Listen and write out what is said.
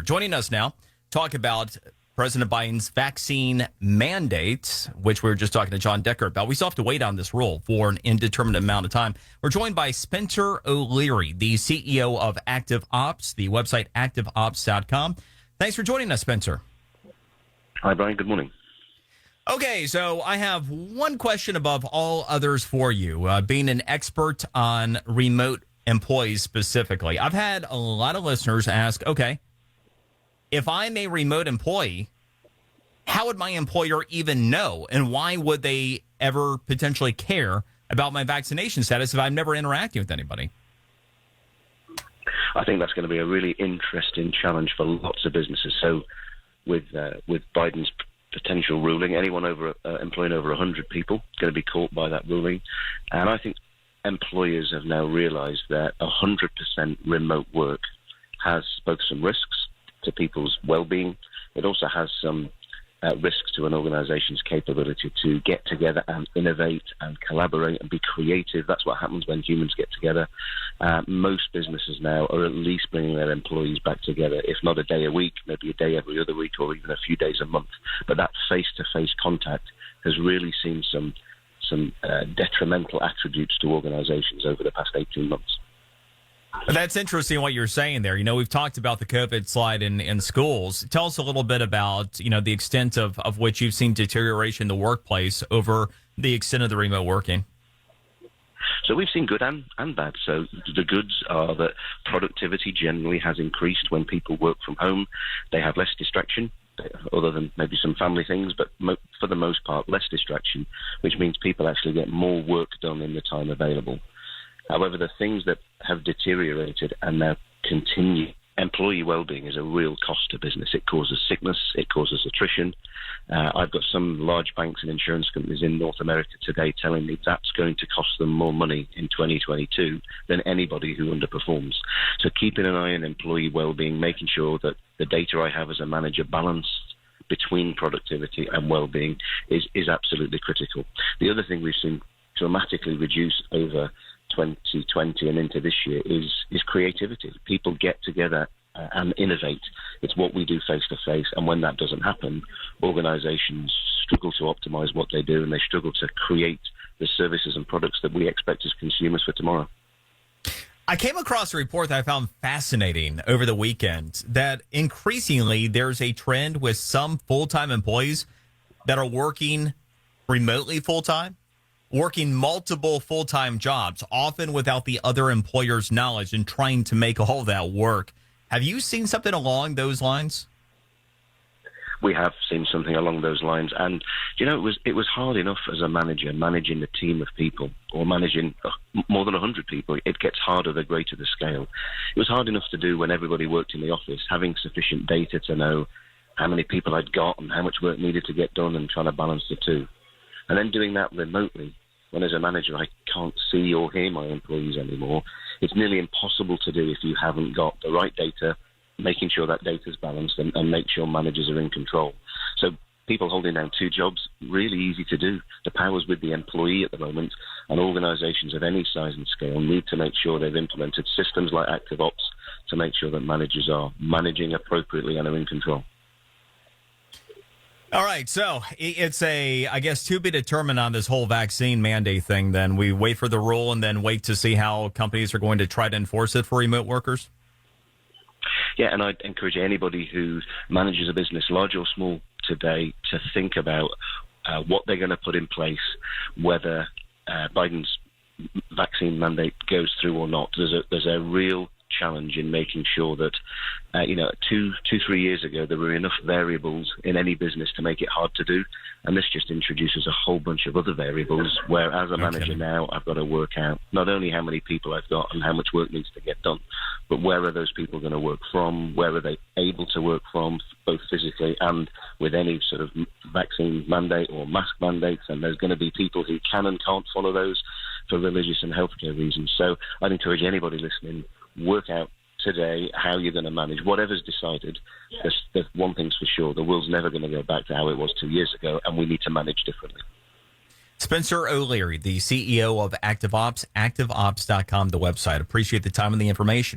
Joining us now, talk about President Biden's vaccine mandate, which we were just talking to John Decker about. We still have to wait on this rule for an indeterminate amount of time. We're joined by Spencer O'Leary, the CEO of ActiveOps, the website activeops.com. Thanks for joining us, Spencer. Hi, Brian. Good morning. Okay, so I have one question above all others for you, being an expert on remote employees specifically. I've had a lot of listeners ask, okay, if I'm a remote employee, how would my employer even know? And why would they ever potentially care about my vaccination status if I'm never interacting with anybody? I think that's going to be a really interesting challenge for lots of businesses. So with Biden's potential ruling, anyone employing over 100 people is going to be caught by that ruling. And I think employers have now realized that 100% remote work has both some risks to people's well-being. It also has some risks to an organization's capability to get together and innovate and collaborate and be creative. That's what happens when humans get together. Most businesses now are at least bringing their employees back together, if not a day a week, maybe a day every other week, or even a few days a month. But that face-to-face contact has really seen some detrimental attributes to organizations over the past 18 months. That's interesting what you're saying there. You know, we've talked about the COVID slide in schools. Tell us a little bit about, you know, the extent of which you've seen deterioration in the workplace over the extent of the remote working. So we've seen good and bad. So the goods are that productivity generally has increased when people work from home. They have less distraction, other than maybe some family things, but for the most part, less distraction, which means people actually get more work done in the time available. However, the things that have deteriorated and now continue, employee well-being is a real cost to business. It causes sickness, it causes attrition. I've got some large banks and insurance companies in North America today telling me that's going to cost them more money in 2022 than anybody who underperforms. So keeping an eye on employee well-being, making sure that the data I have as a manager balanced between productivity and well-being is absolutely critical. The other thing we've seen dramatically reduce over 2020 and into this year is creativity. People get together and innovate. It's what we do face to face, and when that doesn't happen, organizations struggle to optimize what they do, and they struggle to create the services and products that we expect as consumers for tomorrow. I came across a report that I found fascinating over the weekend that increasingly there's a trend with some full-time employees that are working remotely full-time, working multiple full-time jobs, often without the other employer's knowledge, and trying to make all that work. Have you seen something along those lines? We have seen something along those lines. And, you know, it was hard enough as a manager managing a team of people or managing more than 100 people. It gets harder the greater the scale. It was hard enough to do when everybody worked in the office, having sufficient data to know how many people I'd got and how much work needed to get done and trying to balance the two. And then doing that remotely, when as a manager I can't see or hear my employees anymore, it's nearly impossible to do if you haven't got the right data, making sure that data is balanced and make sure managers are in control. So people holding down two jobs, really easy to do. The power's with the employee at the moment, and organizations of any size and scale need to make sure they've implemented systems like ActiveOps to make sure that managers are managing appropriately and are in control. All right, so it's I guess, to be determined on this whole vaccine mandate thing. Then we wait for the rule and then wait to see how companies are going to try to enforce it for remote workers? Yeah, and I'd encourage anybody who manages a business, large or small, today to think about what they're going to put in place, whether Biden's vaccine mandate goes through or not. There's a real challenge in making sure that, 3 years ago, there were enough variables in any business to make it hard to do. And this just introduces a whole bunch of other variables where, as a manager now, I've got to work out not only how many people I've got and how much work needs to get done, but where are those people going to work from? Where are they able to work from, both physically and with any sort of vaccine mandate or mask mandates? And there's going to be people who can and can't follow those for religious and healthcare reasons. So I'd encourage anybody listening, work out today how you're going to manage whatever's decided. There's one thing's for sure: the world's never going to go back to how it was 2 years ago, and we need to manage differently. Spencer O'Leary, the CEO of ActiveOps, activeops.com, the website. Appreciate the time and the information.